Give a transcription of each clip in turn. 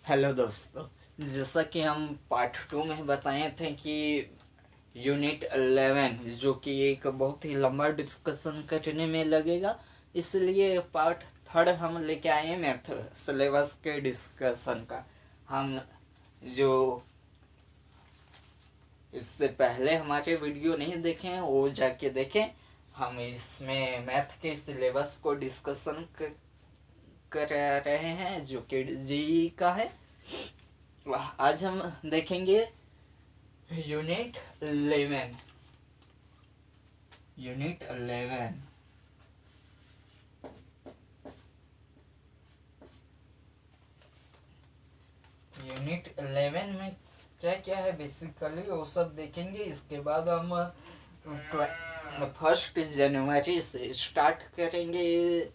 Hello दोस्तों। जैसा कि हम पार्ट 2 में बताए थे कि यूनिट 11 जो कि एक बहुत ही लंबा डिस्कशन करने में लगेगा, इसलिए पार्ट 3 हम लेके आए हैं मैथ सिलेबस के डिस्कशन का। हम जो इससे पहले हमारे वीडियो नहीं देखे हैं वो जाके देखें। हम इसमें मैथ के सिलेबस को डिस्कशन कर रहे हैं जो कि जी का है। आज हम देखेंगे यूनिट 11। यूनिट 11 यूनिट 11 में क्या क्या है बेसिकली वो सब देखेंगे। इसके बाद हम 1 जनवरी से स्टार्ट करेंगे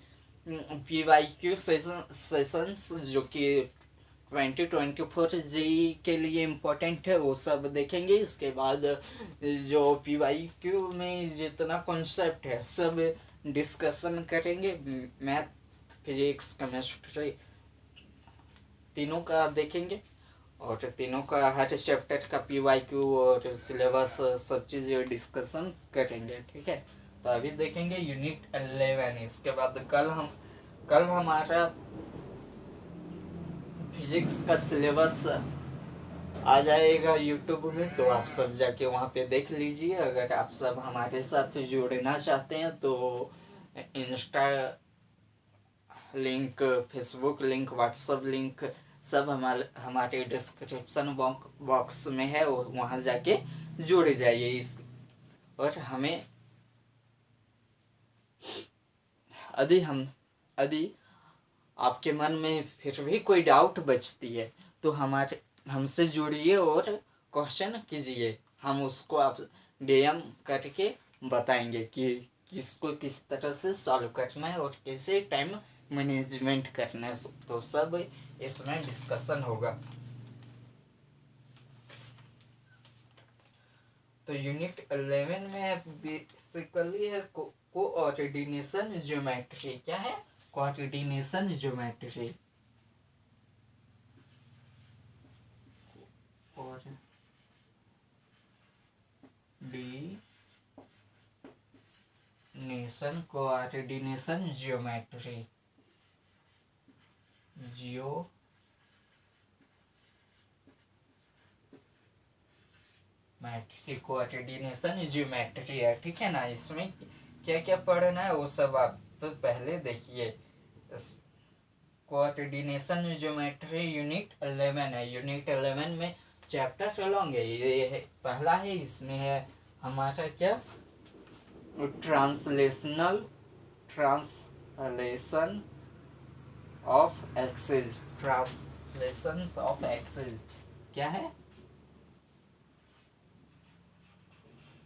PYQ सेशंस जो कि 2024 जेई के लिए इम्पोर्टेंट है, वो सब देखेंगे। इसके बाद जो PYQ में जितना कॉन्सेप्ट है सब डिस्कशन करेंगे। मैथ, फिजिक्स, केमिस्ट्री तीनों का देखेंगे और तीनों का हर चैप्टर का PYQ और सिलेबस सब चीज़ डिस्कशन करेंगे। ठीक है, तो अभी देखेंगे यूनिट 11। इसके बाद कल हमारा फिजिक्स का सिलेबस आ जाएगा यूट्यूब में, तो आप सब जाके वहाँ पे देख लीजिए। अगर आप सब हमारे साथ जुड़ना चाहते हैं तो insta link, Facebook link, WhatsApp link सब हमारे डिस्क्रिप्शन बॉक्स में है, वहाँ जाके जुड़ जाइए। इस और हमें यदि आपके मन में फिर भी कोई डाउट बचती है तो हमारे हमसे जुड़िए और क्वेश्चन कीजिए। हम उसको आप DM करके बताएंगे कि किसको किस तरह से सॉल्व करना है और कैसे टाइम मैनेजमेंट करना है, तो सब इसमें डिस्कशन होगा। तो यूनिट 11 में बेसिकली है कोऑर्डिनेशन ज्योमेट्री। क्या है? Coordination geometry. Coordination geometry coordination geometry है। ठीक है ना, इसमें क्या क्या पढ़ना है वो सब आप तो पहले देखिए। कोऑर्डिनेशन ज्योमेट्री यूनिट 11 है। यूनिट 11 में चैप्टर चलोगे, ये है पहला है। इसमें है हमारा क्या, translation of axes. Translation of axes क्या है?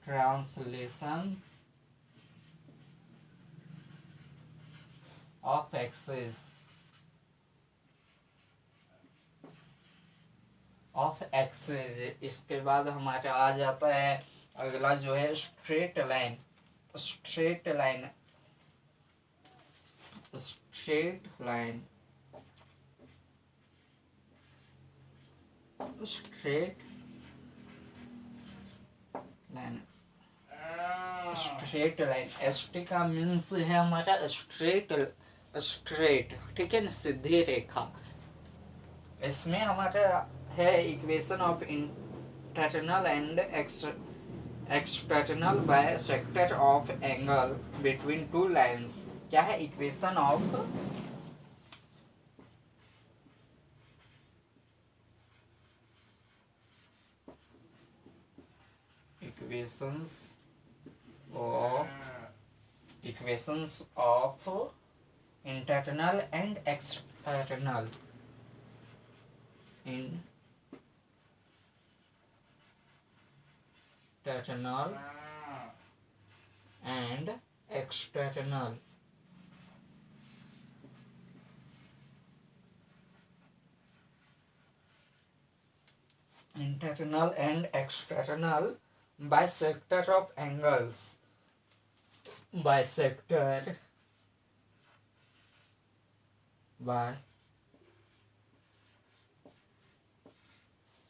Translation of axes. इसके बाद हमारा आ जाता है अगला जो है straight line. Straight line straight line straight line ST का मीन्स है हमारा स्ट्रेट। ठीक है ना, सीधी रेखा। इसमें हमारा है equation of internal and external by sector of angle between two lines. क्या है? Equation of equations of internal and external and external bisector of angles. Bisector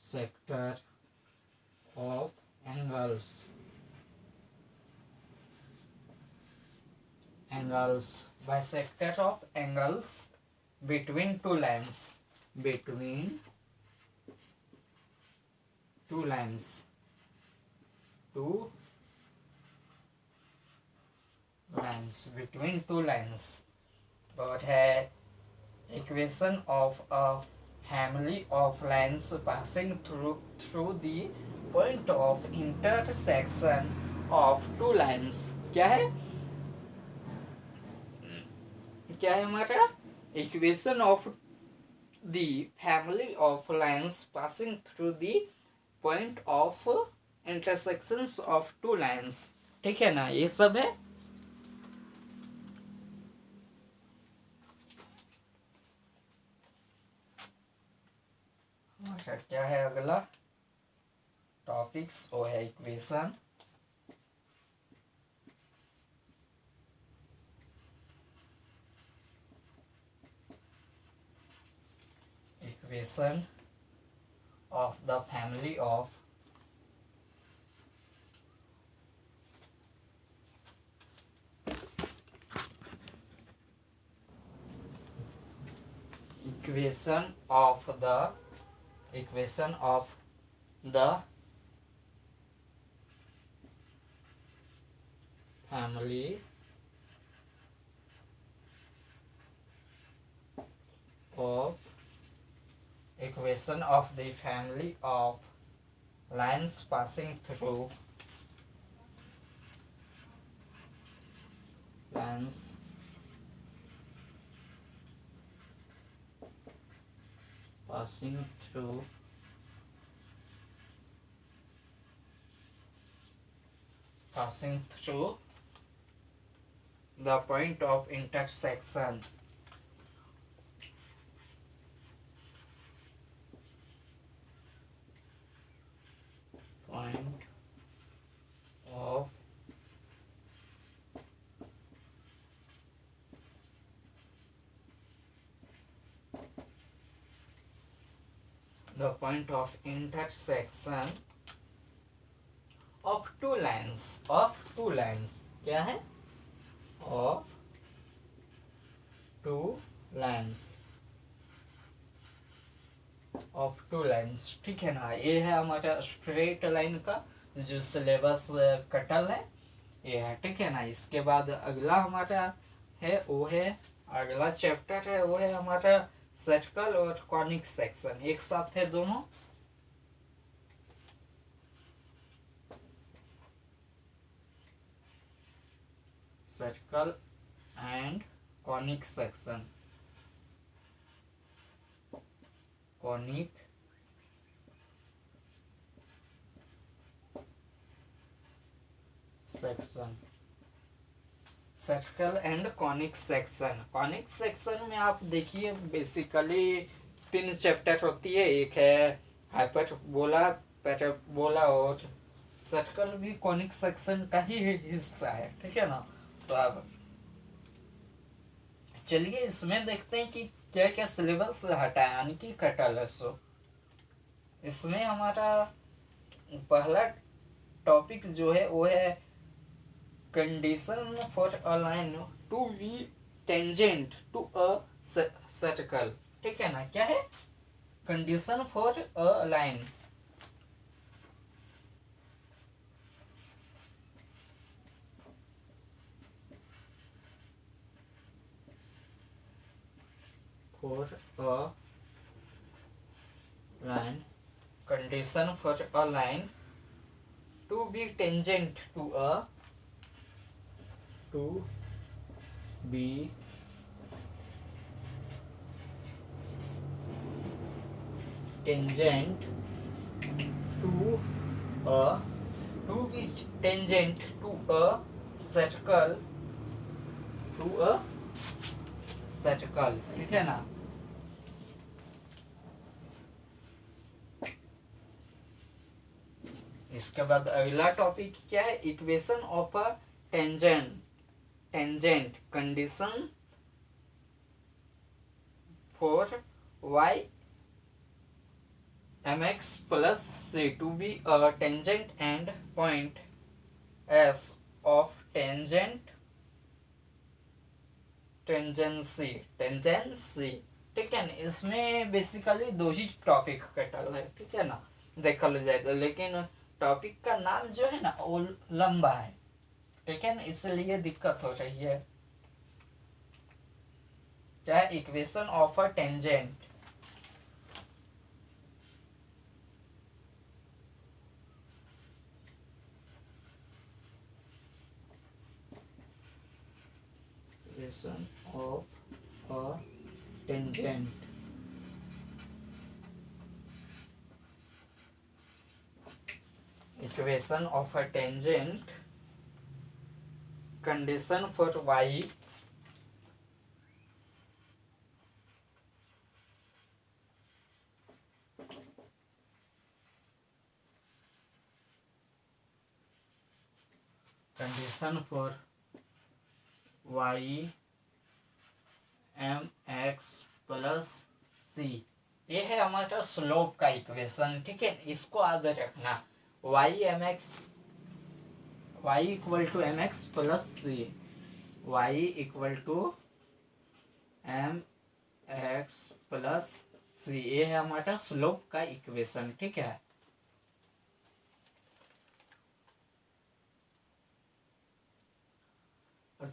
sector of angles bisector of angles between two lines, between two lines, two lines, between two lines. और है equation of a family of lines passing through the point of intersection of two lines. क्या है हमारा equation of the family of lines passing through the point of intersections of two lines. ठीक है ना, ये सब है. अच्छा, क्या है अगला टॉपिक्स? वो है equation. Equation of the family of equation of the family of equation of the family of lines passing through passing through the point of intersection. Point of the point of intersection of two lines. क्या है? Of two lines. ठीक है ना, ये है हमारा straight line का जो सिलेबस कटल है, ये है. ठीक है ना. इसके बाद अगला हमारा है, वो है अगला चैप्टर है, वो है हमारा सर्कल और कॉनिक सेक्शन. एक साथ है दोनों. Circle and conic section. Circle and conic section में आप देखिए बेसिकली 3 चैप्टर होती है. एक है हाइपरबोला, पैराबोला और सर्कल भी कॉनिक सेक्शन का ही हिस्सा है. ठीक है ना. तो अब चलिए इसमें देखते हैं कि क्या क्या सिलेबस हटाया यानी कि कटल है. सो इसमें हमारा पहला टॉपिक जो है वो है condition for a line to be tangent to a circle. ठीक है ना. क्या है condition for a line? for a line, condition for a line to be tangent to be tangent to a circle, ठीक है ना. इसके बाद अगला टॉपिक क्या है? Equation of a tangent condition for y mx plus c to be a tangent and point s of tangency. ठीक है ना, इसमें बेसिकली दो ही टॉपिक कटल है, ठीक है ना, देखल जाए तो, लेकिन टॉपिक का नाम जो है ना वो लंबा है, ठीक है ना, इसलिए दिक्कत हो रही है। क्या है equation of a tangent, equation of a tangent, equation of a tangent, condition for y condition for y mx plus c, ये है हमारा स्लोप का इक्वेशन, ठीक है, इसको याद रखना। y mx, y equal to M X plus C, y equal to M X plus C, ये है हमारा स्लोप का इक्वेशन, ठीक है।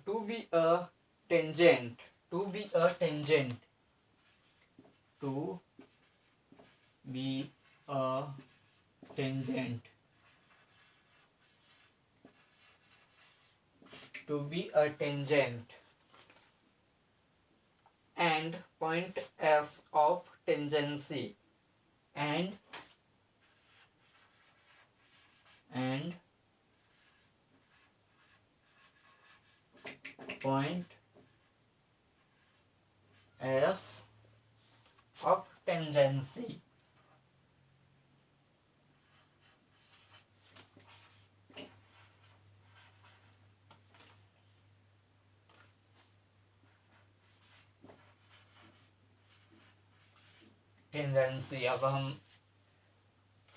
To be a tangent, to be a tangent, to be a tangent, to be a tangent and point S of tangency and point S of tangency, tangency. अब हम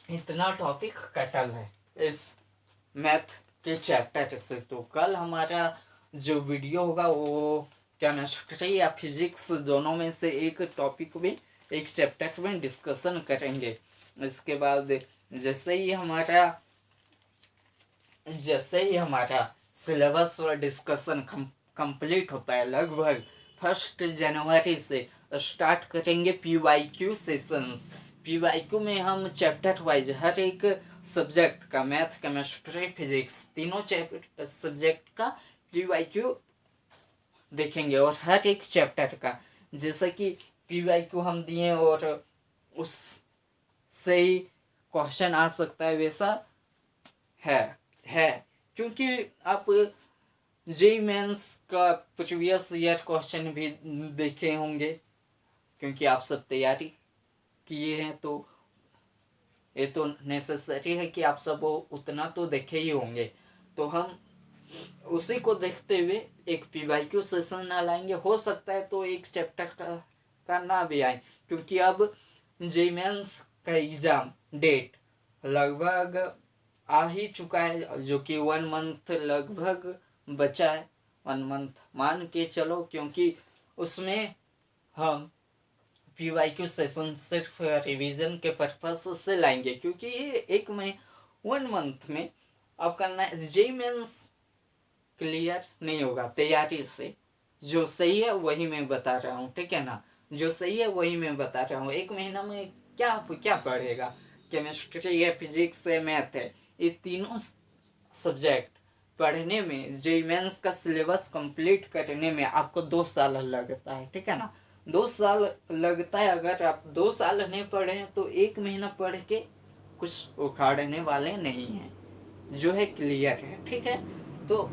इतना topic कटल है इस मैथ के चैप्टर से, तो कल हमारा जो वीडियो होगा वो केमिस्ट्री या फिजिक्स दोनों में से एक टॉपिक में, एक चैप्टर में डिस्कशन करेंगे। इसके बाद जैसे ही हमारा सिलेबस डिस्कशन कंप्लीट होता है, लगभग 1 जनवरी से स्टार्ट करेंगे PYQ सेशंस। PYQ में हम चैप्टर वाइज हर एक सब्जेक्ट का, मैथ, केमिस्ट्री, फिजिक्स, तीनों सब्जेक्ट का PYQ देखेंगे, और हर एक चैप्टर का जैसे कि PYQ हम दिए और उससे ही क्वेश्चन आ सकता है, वैसा है क्योंकि आप जेईई मेंस का प्रीवियस ईयर क्वेश्चन भी देखे होंगे, क्योंकि आप सब तैयारी किए हैं, तो ये तो नेसेसरी है कि आप सब उतना तो देखे ही होंगे। तो हम उसी को देखते हुए एक PYQ सेशन ना लाएंगे, हो सकता है तो एक चैप्टर का ना भी आए, क्योंकि अब जेईई मेंस का एग्ज़ाम डेट लगभग आ ही चुका है, जो कि 1 मंथ लगभग बचा है, 1 मंथ मान के चलो, क्योंकि उसमें हम PYQ सेशन सिर्फ रिवीजन के पर्पस से लाएंगे, क्योंकि ये 1 मंथ में आपका जेईई मेंस क्लियर नहीं होगा तैयारी से। जो सही है वही मैं बता रहा हूँ, ठीक है ना, जो सही है वही मैं बता रहा हूँ। 1 महीना में क्या पढ़ेगा, केमिस्ट्री है, फिजिक्स है, मैथ है, ये तीनों सब्जेक्ट पढ़ने में, जेईई मेंस का सिलेबस कंप्लीट करने में आपको 2 साल लगता है, ठीक है ना, 2 साल लगता है। अगर आप 2 साल नहीं पढ़े हैं तो 1 महीना पढ़ के कुछ उखाड़ने वाले नहीं हैं, जो है क्लियर है, ठीक है। तो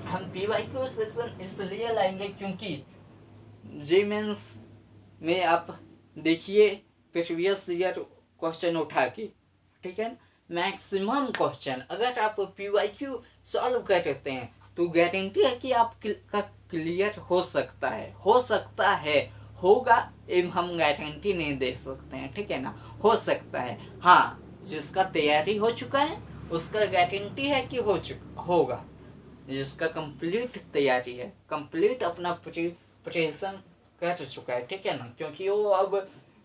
हम PYQ सेशन इसलिए लाएंगे क्योंकि जेईई मेंस में आप देखिए प्रीवियस ईयर क्वेश्चन उठा के, ठीक है, मैक्सिमम क्वेश्चन अगर आप PYQ सॉल्व करते हैं तो गारंटी है कि आपका क्लियर हो सकता है, होगा ये हम गारंटी नहीं दे सकते हैं, ठीक है ना। हो सकता है, हाँ, जिसका तैयारी हो चुका है उसका गारंटी है कि होगा। जिसका कंप्लीट तैयारी है, कंप्लीट अपना प्रिपरेशन कर चुका है, ठीक है ना, क्योंकि वो अब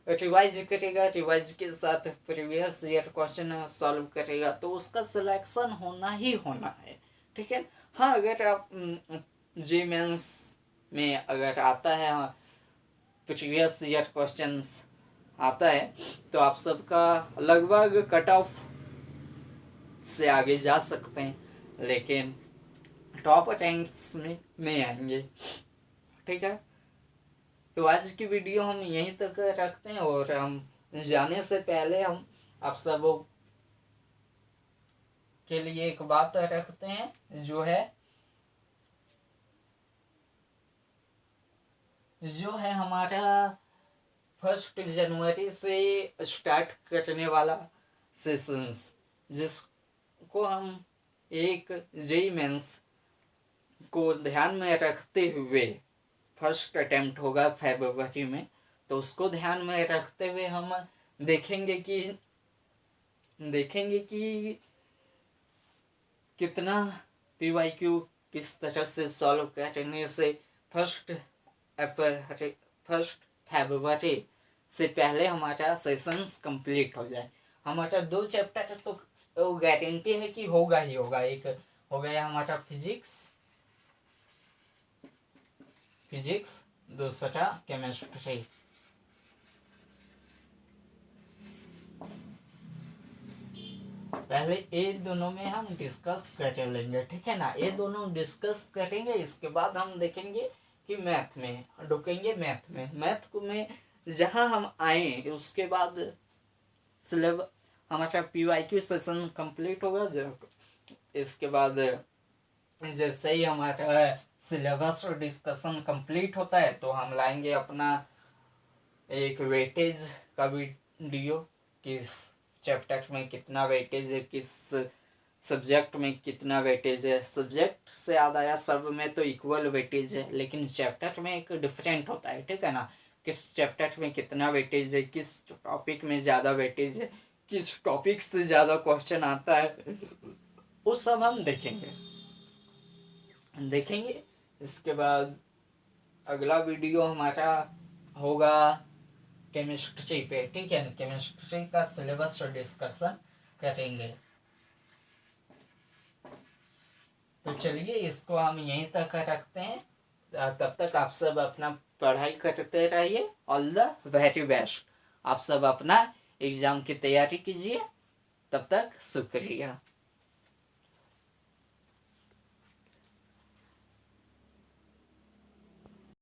रिवाइज करेगा, रिवाइज के साथ प्रीवियस ईयर क्वेश्चन सॉल्व करेगा, तो उसका सिलेक्शन होना ही होना है, ठीक है। हाँ, अगर आप जी मेंस में अगर आता है प्रीवियस ईयर क्वेश्चंस आता है तो आप सबका लगभग कट ऑफ से आगे जा सकते हैं, लेकिन टॉप रैंक्स में नहीं आएंगे, ठीक है। तो आज की वीडियो हम यहीं तक रखते हैं, और हम जाने से पहले हम आप सबों के लिए एक बात रखते हैं, जो है हमारा 1 जनवरी से स्टार्ट करने वाला सेशंस, जिसको हम एक जेई मेंस को ध्यान में रखते हुए, फर्स्ट अटेम्प्ट होगा फरवरी में, तो उसको ध्यान में रखते हुए हम देखेंगे कि कितना पीवाईक्यू किस तरह से सॉल्व करने से फर्स्ट फरवरी से पहले हमारा सेशंस कंप्लीट हो जाए। हमारा 2 चैप्टर तो गारंटी है कि होगा ही होगा। एक हो गया हमारा फिजिक्स, दूसरा केमिस्ट्री। पहले ये दोनों में हम डिस्कस कर लेंगे, ठीक है ना। ये दोनों डिस्कस करेंगे, इसके बाद हम देखेंगे कि मैथ में ढुकेंगे। मैथ में जहाँ हम आए उसके बाद सिलेबस हमारा पीवाईक्यू सेशन कंप्लीट होगा। जब इसके बाद जैसे ही हमारा सिलेबस डिस्कशन कंप्लीट होता है तो हम लाएंगे अपना एक वेटेज का वीडियो, किस चैप्टर में कितना वेटेज है, किस सब्जेक्ट में कितना वेटेज है। सब्जेक्ट से याद आया, सब में तो इक्वल वेटेज है, लेकिन चैप्टर में एक डिफरेंट होता है, ठीक है ना। किस चैप्टर में कितना वेटेज है, किस टॉपिक में ज़्यादा वेटेज है, किस टॉपिक से ज़्यादा क्वेश्चन आता है, वो सब हम देखेंगे। इसके बाद अगला वीडियो हमारा होगा केमिस्ट्री पे, ठीक है। केमिस्ट्री का सिलेबस डिस्कशन करेंगे। तो चलिए इसको हम यहीं तक रखते हैं। तब तक आप सब अपना पढ़ाई करते रहिए। All the very best. आप सब अपना एग्जाम की तैयारी कीजिए। तब तक शुक्रिया।